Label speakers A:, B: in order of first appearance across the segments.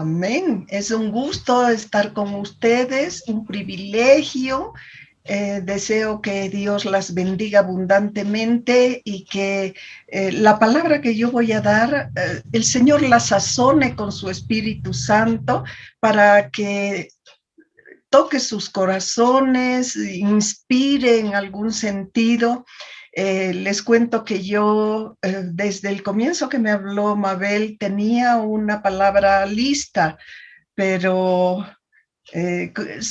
A: Amén. Es un gusto estar con ustedes, un privilegio. Deseo que Dios las bendiga abundantemente y que la palabra que yo voy a dar, el Señor la sazone con su Espíritu Santo para que toque sus corazones, inspire en algún sentido. Les cuento que yo, desde el comienzo que me habló Mabel, tenía una palabra lista, pero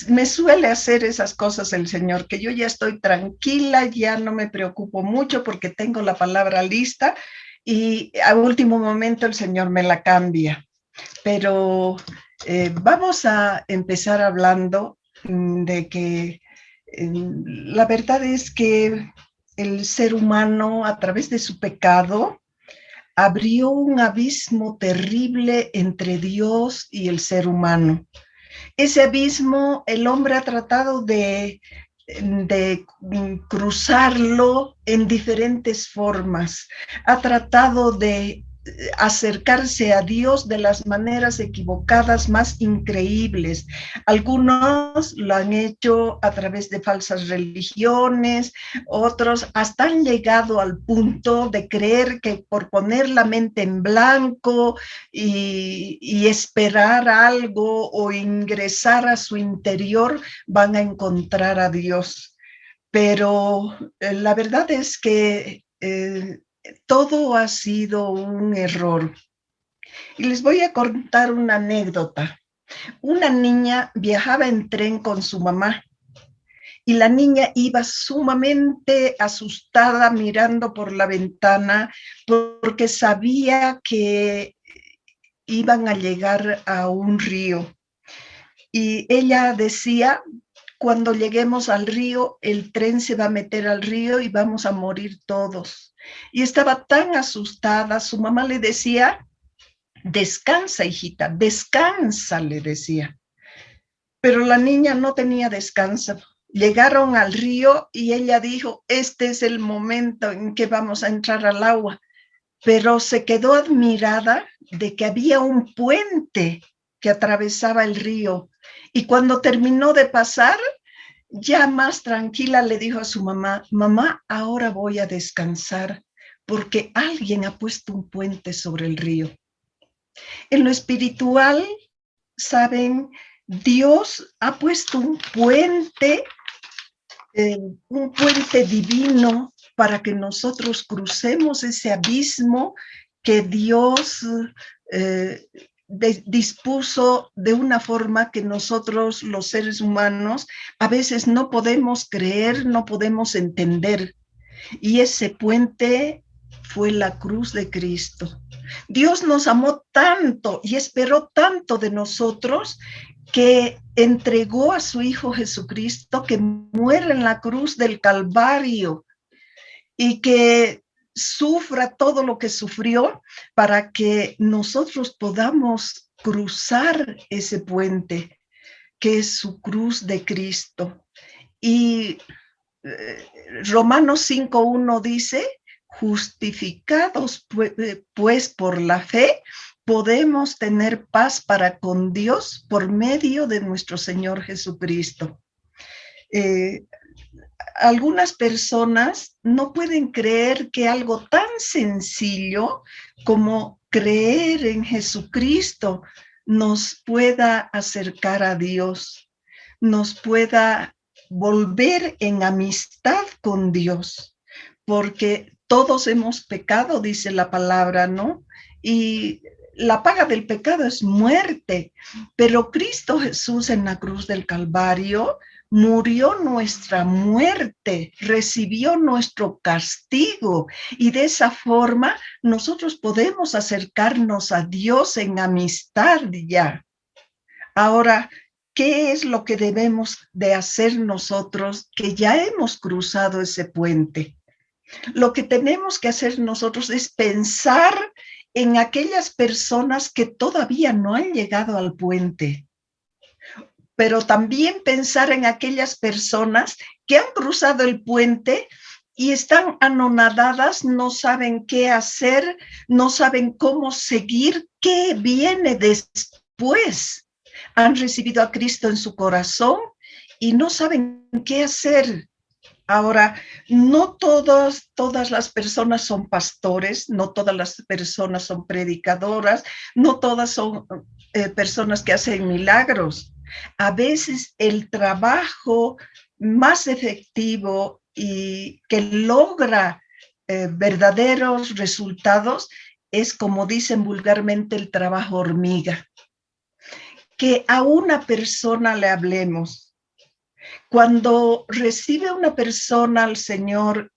A: me suele hacer esas cosas el Señor, que yo ya estoy tranquila, ya no me preocupo mucho porque tengo la palabra lista y a último momento el Señor me la cambia. Pero vamos a empezar hablando de que la verdad es que el ser humano, a través de su pecado, abrió un abismo terrible entre Dios y el ser humano. Ese abismo el hombre ha tratado de cruzarlo en diferentes formas. Ha tratado de acercarse a Dios de las maneras equivocadas más increíbles. Algunos lo han hecho a través de falsas religiones, otros hasta han llegado al punto de creer que por poner la mente en blanco y esperar algo o ingresar a su interior van a encontrar a Dios. Pero la verdad es que todo ha sido un error. Y les voy a contar una anécdota. Una niña viajaba en tren con su mamá y la niña iba sumamente asustada mirando por la ventana porque sabía que iban a llegar a un río. Y ella decía, cuando lleguemos al río, el tren se va a meter al río y vamos a morir todos. Y estaba tan asustada, su mamá le decía, descansa, hijita, descansa, le decía. Pero la niña no tenía descanso. Llegaron al río y ella dijo, este es el momento en que vamos a entrar al agua. Pero se quedó admirada de que había un puente que atravesaba el río. Y cuando terminó de pasar, ya más tranquila le dijo a su mamá, mamá, ahora voy a descansar porque alguien ha puesto un puente sobre el río. En lo espiritual, saben, Dios ha puesto un puente divino para que nosotros crucemos ese abismo que Dios dispuso de una forma que nosotros, los seres humanos, a veces no podemos creer, no podemos entender. Y ese puente fue la cruz de Cristo. Dios nos amó tanto y esperó tanto de nosotros que entregó a su Hijo Jesucristo que muere en la cruz del Calvario y que sufra todo lo que sufrió para que nosotros podamos cruzar ese puente que es su cruz de Cristo. Y Romanos 5:1 dice, justificados pues por la fe, podemos tener paz para con Dios por medio de nuestro Señor Jesucristo. Algunas personas no pueden creer que algo tan sencillo como creer en Jesucristo nos pueda acercar a Dios, nos pueda volver en amistad con Dios, porque todos hemos pecado, dice la palabra, ¿no? Y la paga del pecado es muerte, pero Cristo Jesús en la cruz del Calvario murió nuestra muerte, recibió nuestro castigo y de esa forma nosotros podemos acercarnos a Dios en amistad ya. Ahora, ¿qué es lo que debemos de hacer nosotros que ya hemos cruzado ese puente? Lo que tenemos que hacer nosotros es pensar en aquellas personas que todavía no han llegado al puente, pero también pensar en aquellas personas que han cruzado el puente y están anonadadas, no saben qué hacer, no saben cómo seguir, qué viene después después han recibido a Cristo en su corazón y no saben qué hacer. Ahora, no todas las personas son pastores, no todas las personas son predicadoras, no todas son personas que hacen milagros. A veces el trabajo más efectivo y que logra verdaderos resultados es, como dicen vulgarmente, el trabajo hormiga. Que a una persona le hablemos. Cuando recibe una persona al Señor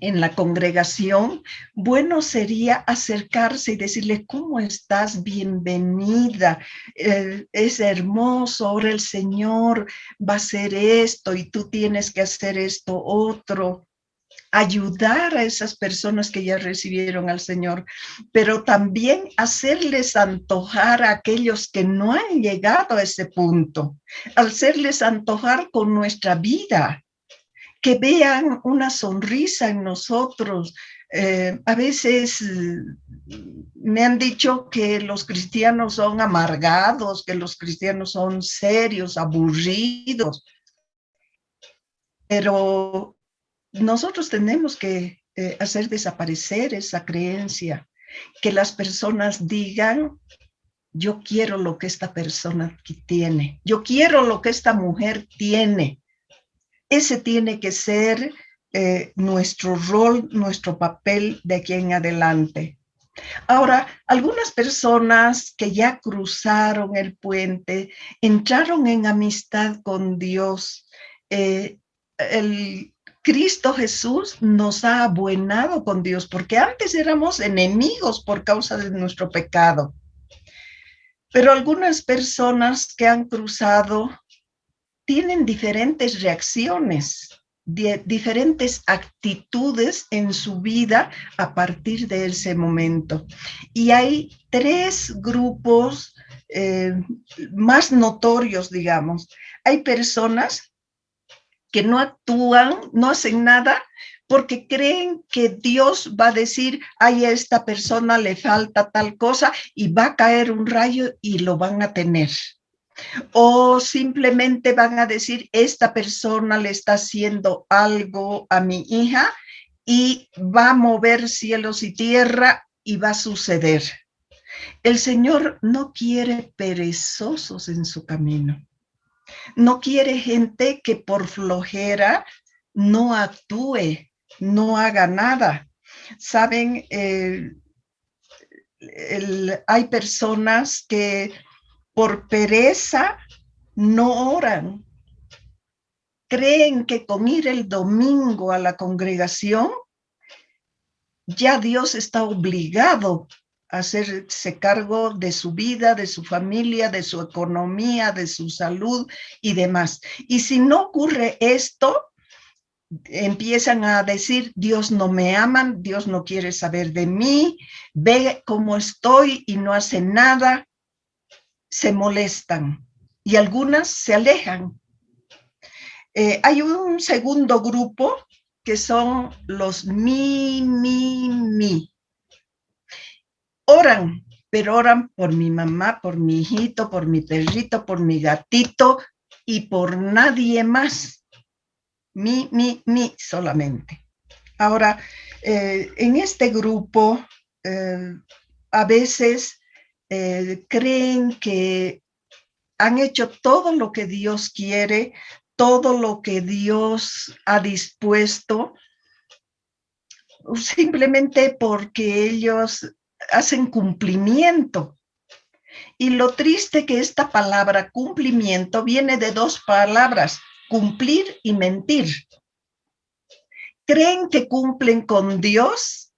A: en la congregación, bueno sería acercarse y decirle, ¿cómo estás? Bienvenida, es hermoso, ahora el Señor va a hacer esto y tú tienes que hacer esto otro. Ayudar a esas personas que ya recibieron al Señor, pero también hacerles antojar a aquellos que no han llegado a ese punto, hacerles antojar con nuestra vida, que vean una sonrisa en nosotros. A veces me han dicho que los cristianos son amargados, que los cristianos son serios, aburridos, pero nosotros tenemos que hacer desaparecer esa creencia, que las personas digan, yo quiero lo que esta persona tiene, yo quiero lo que esta mujer tiene. Ese tiene que ser nuestro rol, nuestro papel de aquí en adelante. Ahora, algunas personas que ya cruzaron el puente, entraron en amistad con Dios, el Cristo Jesús nos ha abuenado con Dios, porque antes éramos enemigos por causa de nuestro pecado. Pero algunas personas que han cruzado tienen diferentes reacciones, diferentes actitudes en su vida a partir de ese momento. Y hay tres grupos más notorios, digamos. Hay personas que no actúan, no hacen nada, porque creen que Dios va a decir, ay, a esta persona le falta tal cosa, y va a caer un rayo y lo van a tener. O simplemente van a decir, esta persona le está haciendo algo a mi hija y va a mover cielos y tierra y va a suceder. El Señor no quiere perezosos en su camino. No quiere gente que por flojera no actúe, no haga nada. Saben, hay personas que por pereza no oran. Creen que con ir el domingo a la congregación, ya Dios está obligado a hacerse cargo de su vida, de su familia, de su economía, de su salud y demás. Y si no ocurre esto, empiezan a decir, Dios no me ama, Dios no quiere saber de mí, ve cómo estoy y no hace nada. Se molestan y algunas se alejan. Hay un segundo grupo que son los mi. Oran, pero oran por mi mamá, por mi hijito, por mi perrito, por mi gatito y por nadie más. Mi solamente. Ahora, en este grupo, a veces creen que han hecho todo lo que Dios quiere, todo lo que Dios ha dispuesto, simplemente porque ellos hacen cumplimiento. Y lo triste que esta palabra cumplimiento viene de dos palabras, cumplir y mentir. Creen que cumplen con Dios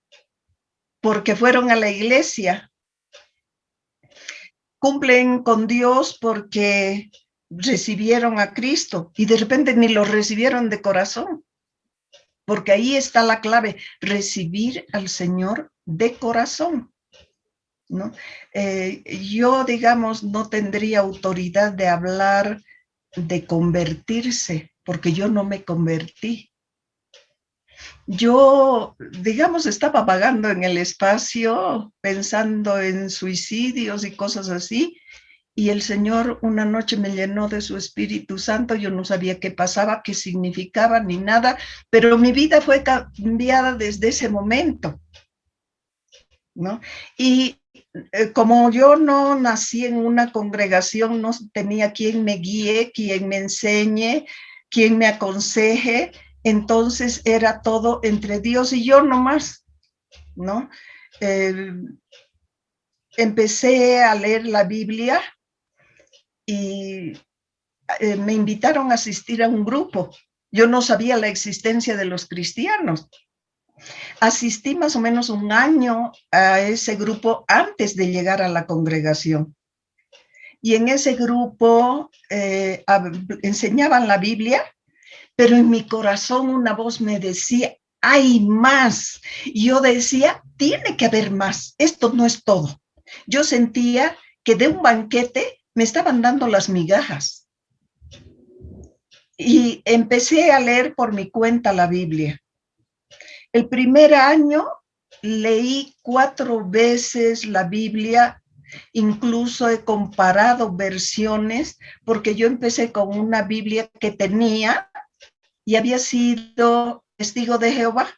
A: porque fueron a la iglesia. Cumplen con Dios porque recibieron a Cristo y de repente ni lo recibieron de corazón, porque ahí está la clave, recibir al Señor de corazón, ¿no? Yo, digamos, no tendría autoridad de hablar de convertirse, porque yo no me convertí. Yo, digamos, estaba vagando en el espacio, pensando en suicidios y cosas así, y el Señor una noche me llenó de su Espíritu Santo. Yo no sabía qué pasaba, qué significaba, ni nada, pero mi vida fue cambiada desde ese momento, ¿no? Y como yo no nací en una congregación, no tenía quien me guíe, quien me enseñe, quien me aconseje, entonces era todo entre Dios y yo nomás, ¿no? Eh, Empecé a leer la Biblia y me invitaron a asistir a un grupo. Yo no sabía la existencia de los cristianos. Asistí más o menos un año a ese grupo antes de llegar a la congregación. Y en ese grupo enseñaban la Biblia, pero en mi corazón una voz me decía, hay más. Y yo decía, tiene que haber más, esto no es todo. Yo sentía que de un banquete me estaban dando las migajas. Y empecé a leer por mi cuenta la Biblia. El primer año leí 4 veces la Biblia, incluso he comparado versiones, porque yo empecé con una Biblia que tenía y había sido testigo de Jehová,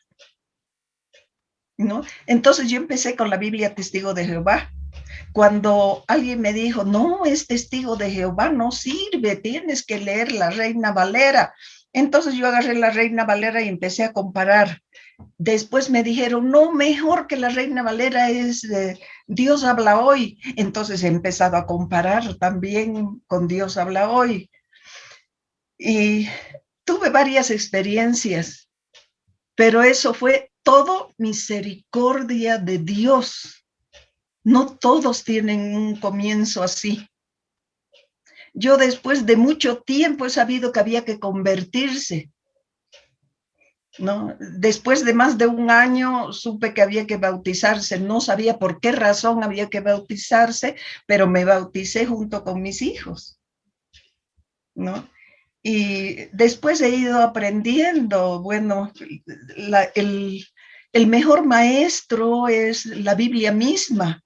A: ¿no? Entonces yo empecé con la Biblia Testigo de Jehová. Cuando alguien me dijo, no, es Testigo de Jehová, no sirve, tienes que leer la Reina Valera. Entonces yo agarré la Reina Valera y empecé a comparar. Después me dijeron, no, mejor que la Reina Valera es Dios habla hoy. Entonces he empezado a comparar también con Dios habla hoy. Y tuve varias experiencias, pero eso fue todo misericordia de Dios. No todos tienen un comienzo así. Yo después de mucho tiempo he sabido que había que convertirse, ¿no? Después de más de un año supe que había que bautizarse. No sabía por qué razón había que bautizarse, pero me bauticé junto con mis hijos, ¿no? Y después he ido aprendiendo, bueno, el mejor maestro es la Biblia misma,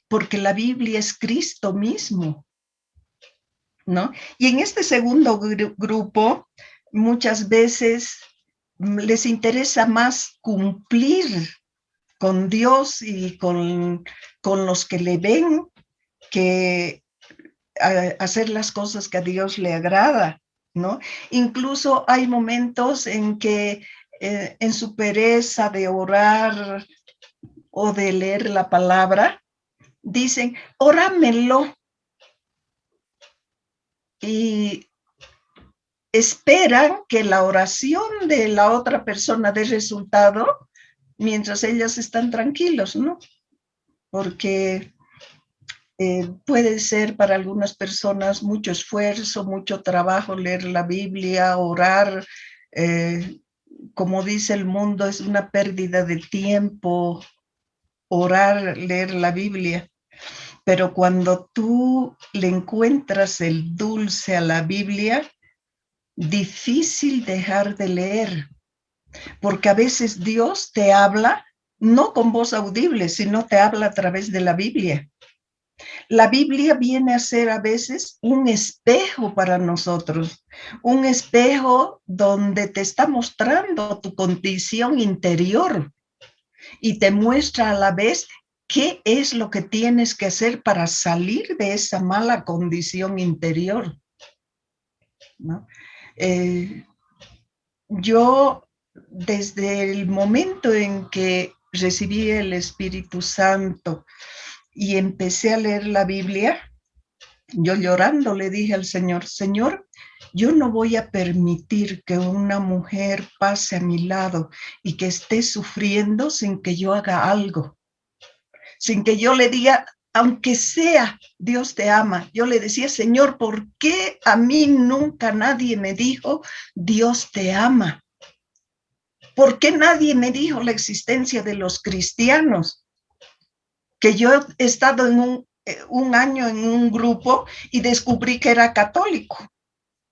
A: porque la Biblia es Cristo mismo, ¿no? Y en este segundo grupo, muchas veces les interesa más cumplir con Dios y con los que le ven que hacer las cosas que a Dios le agrada, ¿no? Incluso hay momentos en que en su pereza de orar o de leer la palabra, dicen, óramelo. Y esperan que la oración de la otra persona dé resultado mientras ellas están tranquilos, ¿no? Porque puede ser para algunas personas mucho esfuerzo, mucho trabajo leer la Biblia, orar. Como dice el mundo, es una pérdida de tiempo orar, leer la Biblia. Pero cuando tú le encuentras el dulce a la Biblia, difícil dejar de leer, porque a veces Dios te habla no con voz audible, sino te habla a través de la Biblia. La Biblia viene a ser a veces un espejo para nosotros, un espejo donde te está mostrando tu condición interior y te muestra a la vez qué es lo que tienes que hacer para salir de esa mala condición interior, ¿no? Yo, desde el momento en que recibí el Espíritu Santo y empecé a leer la Biblia, yo llorando le dije al Señor, Señor, yo no voy a permitir que una mujer pase a mi lado y que esté sufriendo sin que yo haga algo, sin que yo le diga, aunque sea, Dios te ama. Yo le decía, Señor, ¿por qué a mí nunca nadie me dijo, Dios te ama? ¿Por qué nadie me dijo la existencia de los cristianos? Que yo he estado en un año en un grupo y descubrí que era católico.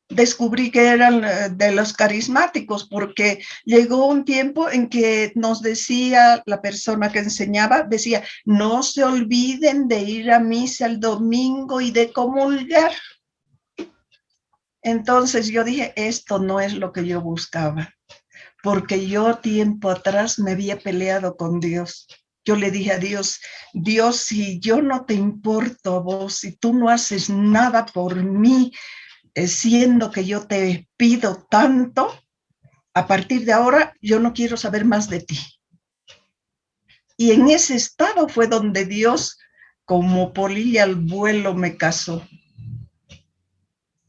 A: descubrí que eran de los carismáticos, porque llegó un tiempo en que nos decía la persona que enseñaba, decía, no se olviden de ir a misa el domingo y de comulgar. Entonces yo dije, esto no es lo que yo buscaba, porque yo tiempo atrás me había peleado con Dios. Yo le dije a Dios, Dios, si yo no te importo a vos, si tú no haces nada por mí, siendo que yo te pido tanto, a partir de ahora yo no quiero saber más de ti. Y en ese estado fue donde Dios, como polilla al vuelo, me casó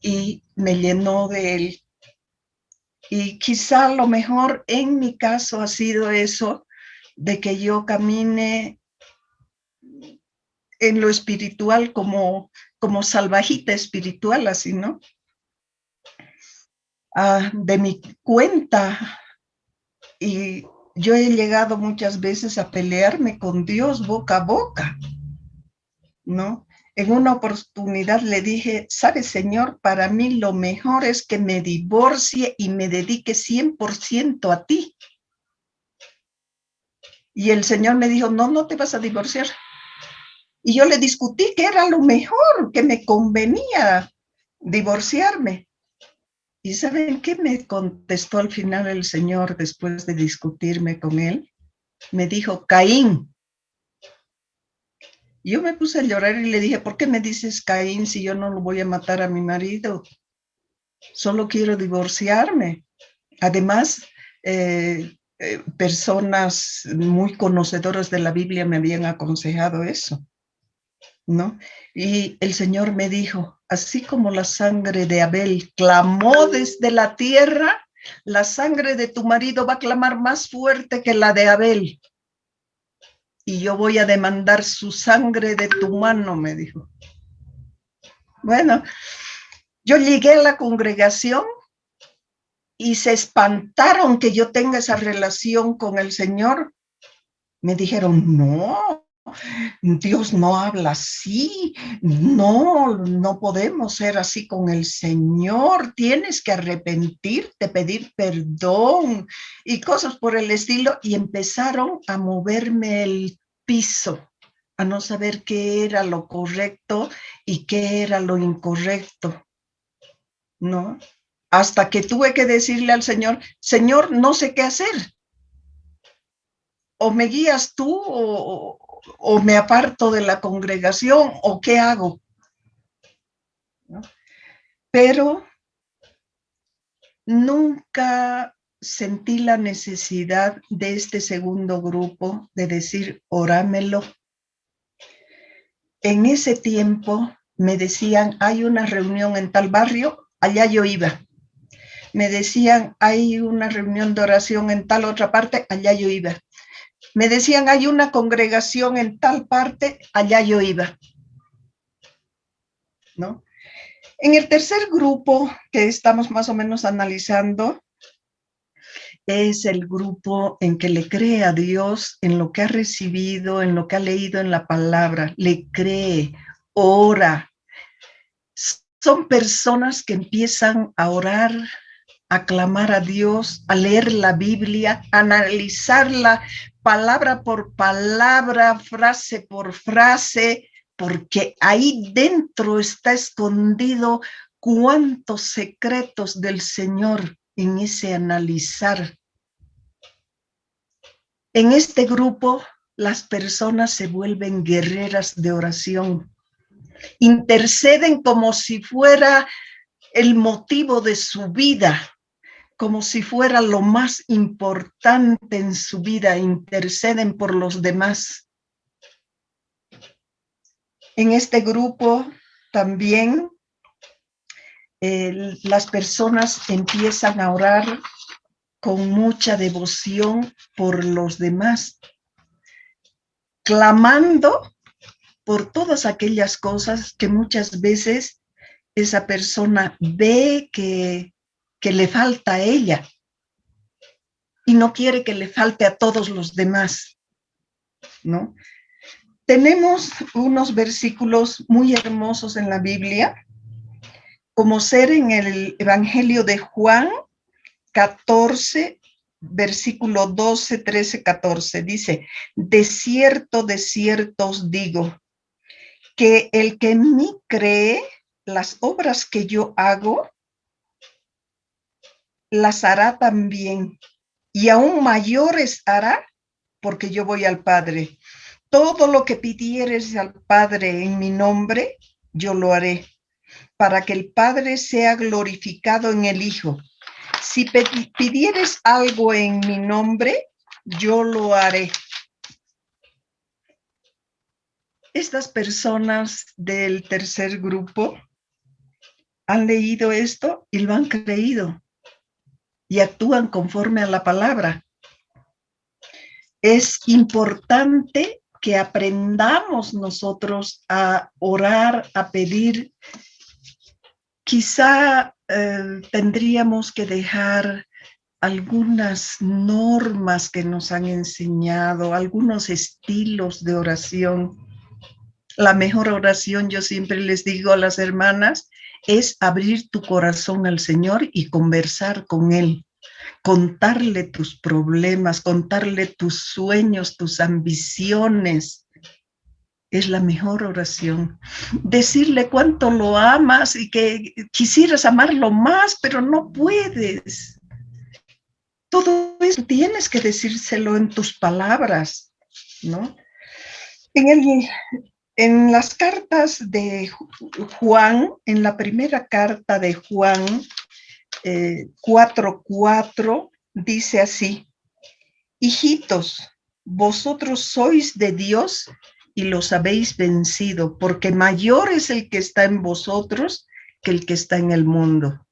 A: y me llenó de él. Y quizá lo mejor en mi caso ha sido eso, de que yo camine en lo espiritual como salvajita espiritual, así, ¿no? De mi cuenta. Y yo he llegado muchas veces a pelearme con Dios boca a boca, ¿no? En una oportunidad le dije, ¿sabes, Señor? Para mí lo mejor es que me divorcie y me dedique 100% a ti. Y el Señor me dijo, no, no te vas a divorciar. Y yo le discutí que era lo mejor, que me convenía divorciarme. ¿Y saben qué me contestó al final el Señor después de discutirme con él? Me dijo, Caín. Yo me puse a llorar y le dije, ¿por qué me dices Caín si yo no lo voy a matar a mi marido? Solo quiero divorciarme. Además, personas muy conocedoras de la Biblia me habían aconsejado eso, ¿no? Y el Señor me dijo, así como la sangre de Abel clamó desde la tierra, la sangre de tu marido va a clamar más fuerte que la de Abel. Y yo voy a demandar su sangre de tu mano, me dijo. Bueno, yo llegué a la congregación y se espantaron que yo tenga esa relación con el Señor. Me dijeron, no, Dios no habla así, no podemos ser así con el Señor, tienes que arrepentirte, pedir perdón y cosas por el estilo, y empezaron a moverme el piso, a no saber qué era lo correcto y qué era lo incorrecto, ¿no? Hasta que tuve que decirle al Señor, Señor, no sé qué hacer. O me guías tú o me aparto de la congregación o qué hago, ¿no? Pero nunca sentí la necesidad de este segundo grupo de decir, orámelo. En ese tiempo me decían, hay una reunión en tal barrio, allá yo iba. Me decían, hay una reunión de oración en tal otra parte, allá yo iba. Me decían, hay una congregación en tal parte, allá yo iba, ¿no? En el tercer grupo que estamos más o menos analizando es el grupo en que le cree a Dios en lo que ha recibido, en lo que ha leído en la palabra, le cree, ora. Son personas que empiezan a orar, a clamar a Dios, a leer la Biblia, a analizarla palabra por palabra, frase por frase, porque ahí dentro está escondido cuántos secretos del Señor en ese analizar. En este grupo, las personas se vuelven guerreras de oración, interceden como si fuera el motivo de su vida, como si fuera lo más importante en su vida, interceden por los demás. En este grupo también las personas empiezan a orar con mucha devoción por los demás, clamando por todas aquellas cosas que muchas veces esa persona ve que le falta a ella y no quiere que le falte a todos los demás, ¿no? Tenemos unos versículos muy hermosos en la Biblia, como ser en el Evangelio de Juan 14, versículo 12, 13, 14. Dice, de cierto os digo, que el que en mí cree, las obras que yo hago, las hará también, y aún mayores hará, porque yo voy al Padre. Todo lo que pidieres al Padre en mi nombre, yo lo haré, para que el Padre sea glorificado en el Hijo. Si pidieres algo en mi nombre, yo lo haré. Estas personas del tercer grupo han leído esto y lo han creído y actúan conforme a la palabra. Es importante que aprendamos nosotros a orar, a pedir. Quizá tendríamos que dejar algunas normas que nos han enseñado, algunos estilos de oración. La mejor oración, yo siempre les digo a las hermanas, es abrir tu corazón al Señor y conversar con Él. Contarle tus problemas, contarle tus sueños, tus ambiciones. Es la mejor oración. Decirle cuánto lo amas y que quisieras amarlo más, pero no puedes. Todo eso tienes que decírselo en tus palabras, ¿no? En las cartas de Juan, en la primera carta de Juan 4:4, dice así, hijitos, vosotros sois de Dios y los habéis vencido, porque mayor es el que está en vosotros que el que está en el mundo.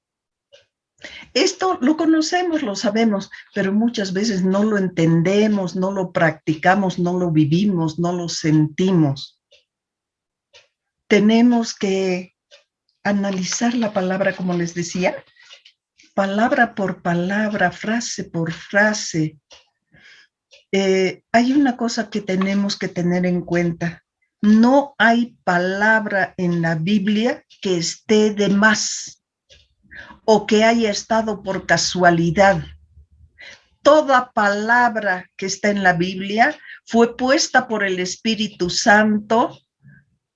A: Esto lo conocemos, lo sabemos, pero muchas veces no lo entendemos, no lo practicamos, no lo vivimos, no lo sentimos. Tenemos que analizar la palabra, como les decía, palabra por palabra, frase por frase. Hay una cosa que tenemos que tener en cuenta. No hay palabra en la Biblia que esté de más o que haya estado por casualidad. Toda palabra que está en la Biblia fue puesta por el Espíritu Santo,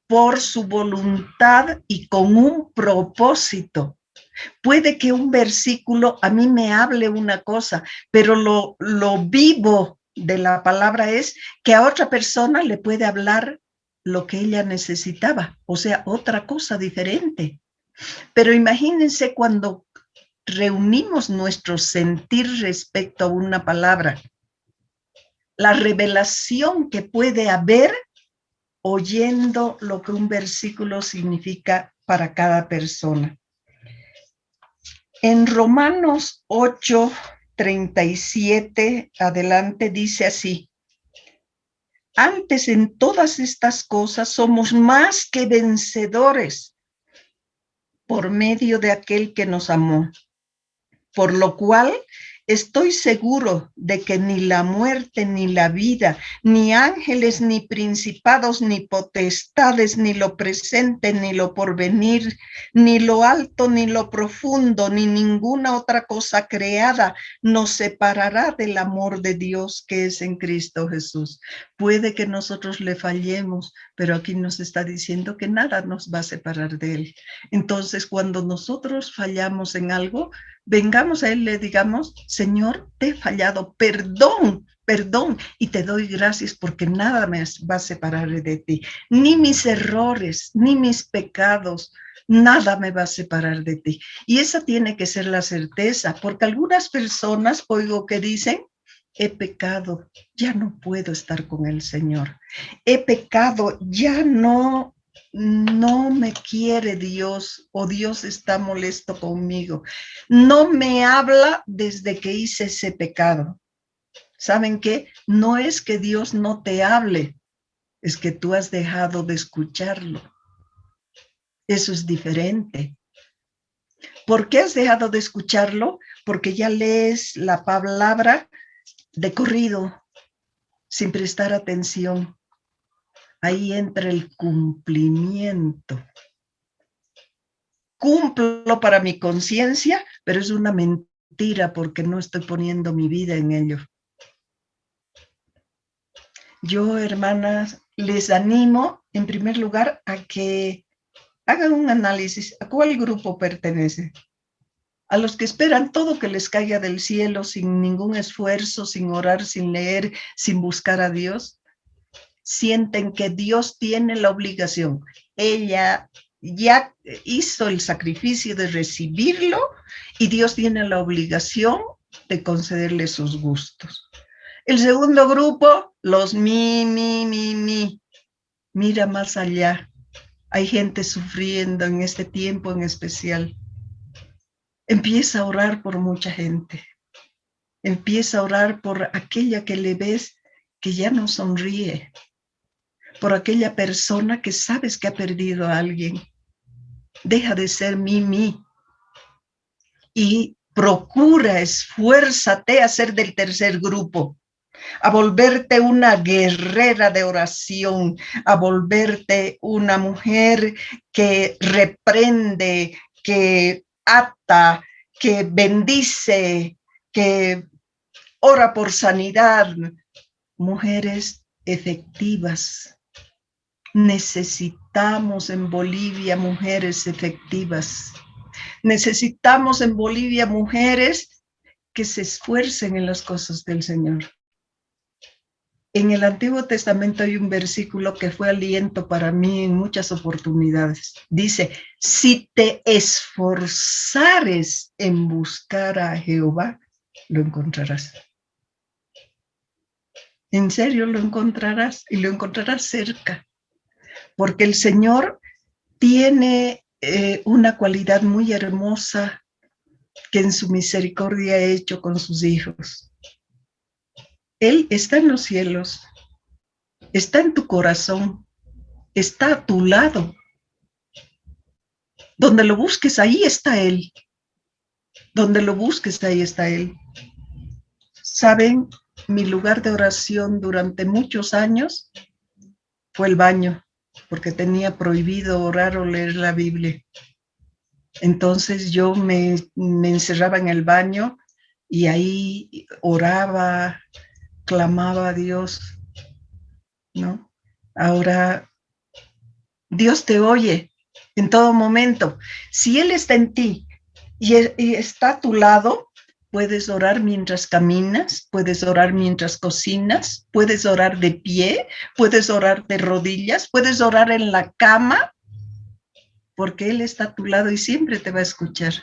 A: por su voluntad y con un propósito. Puede que un versículo a mí me hable una cosa, pero lo vivo de la palabra es que a otra persona le puede hablar lo que ella necesitaba, o sea, otra cosa diferente. Pero imagínense cuando reunimos nuestro sentir respecto a una palabra, la revelación que puede haber oyendo lo que un versículo significa para cada persona. En Romanos 8:37 adelante dice así, antes en todas estas cosas somos más que vencedores por medio de aquel que nos amó, por lo cual estoy seguro de que ni la muerte, ni la vida, ni ángeles, ni principados, ni potestades, ni lo presente, ni lo porvenir, ni lo alto, ni lo profundo, ni ninguna otra cosa creada nos separará del amor de Dios que es en Cristo Jesús. Puede que nosotros le fallemos, pero aquí nos está diciendo que nada nos va a separar de Él. Entonces, cuando nosotros fallamos en algo, vengamos a Él, le digamos, Señor, te he fallado, perdón, y te doy gracias porque nada me va a separar de ti, ni mis errores, ni mis pecados, nada me va a separar de ti. Y esa tiene que ser la certeza, porque algunas personas oigo que dicen, he pecado, ya no puedo estar con el Señor, he pecado, ya no me quiere Dios o Dios está molesto conmigo. No me habla desde que hice ese pecado. ¿Saben qué? No es que Dios no te hable, es que tú has dejado de escucharlo. Eso es diferente. ¿Por qué has dejado de escucharlo? Porque ya lees la palabra de corrido, sin prestar atención. Ahí entra el cumplimiento. cumplo para mi conciencia, pero es una mentira porque no estoy poniendo mi vida en ello. Yo, hermanas, les animo, en primer lugar, a que hagan un análisis. ¿A cuál grupo pertenece? A los que esperan todo que les caiga del cielo sin ningún esfuerzo, sin orar, sin leer, sin buscar a Dios. Sienten que Dios tiene la obligación. Ella ya hizo el sacrificio de recibirlo y Dios tiene la obligación de concederle sus gustos. El segundo grupo, los mi. Mira más allá. Hay gente sufriendo en este tiempo en especial. Empieza a orar por mucha gente. Empieza a orar por aquella que le ves que ya no sonríe. Por aquella persona que sabes que ha perdido a alguien. Deja de ser mi. Y procura, esfuérzate a ser del tercer grupo. A volverte una guerrera de oración, a volverte una mujer que reprende, que ata, que bendice, que ora por sanidad. Mujeres efectivas. Necesitamos en Bolivia mujeres efectivas. Necesitamos en Bolivia mujeres que se esfuercen en las cosas del Señor. En el Antiguo Testamento hay un versículo que fue aliento para mí en muchas oportunidades. Dice, si te esforzares en buscar a Jehová, lo encontrarás. En serio lo encontrarás y lo encontrarás cerca. Porque el Señor tiene una cualidad muy hermosa que en su misericordia ha hecho con sus hijos. Él está en los cielos, está en tu corazón, está a tu lado. Donde lo busques, ahí está Él. Donde lo busques, ahí está Él. ¿Saben? Mi lugar de oración durante muchos años fue el baño, porque tenía prohibido orar o leer la Biblia. Entonces yo me encerraba en el baño y ahí oraba, clamaba a Dios, ¿no? Ahora, Dios te oye en todo momento. Si Él está en ti y está a tu lado, puedes orar mientras caminas, puedes orar mientras cocinas, puedes orar de pie, puedes orar de rodillas, puedes orar en la cama, porque Él está a tu lado y siempre te va a escuchar.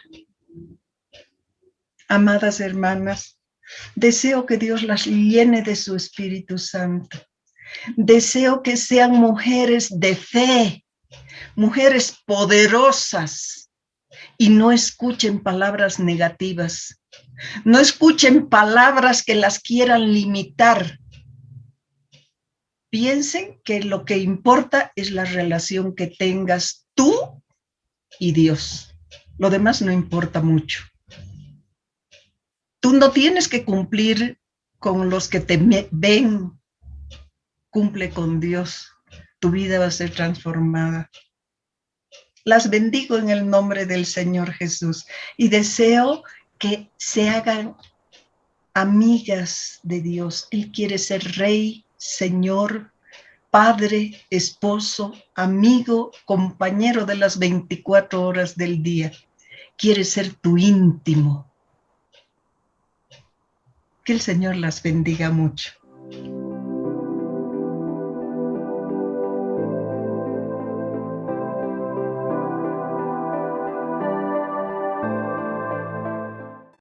A: Amadas hermanas, deseo que Dios las llene de su Espíritu Santo. Deseo que sean mujeres de fe, mujeres poderosas, y no escuchen palabras negativas. No escuchen palabras que las quieran limitar. Piensen que lo que importa es la relación que tengas tú y Dios. Lo demás no importa mucho. Tú no tienes que cumplir con los que te ven. Cumple con Dios. Tu vida va a ser transformada. Las bendigo en el nombre del Señor Jesús y deseo que se hagan amigas de Dios. Él quiere ser Rey, Señor, Padre, esposo, amigo, compañero de las 24 horas del día. Quiere ser tu íntimo. Que el Señor las bendiga mucho.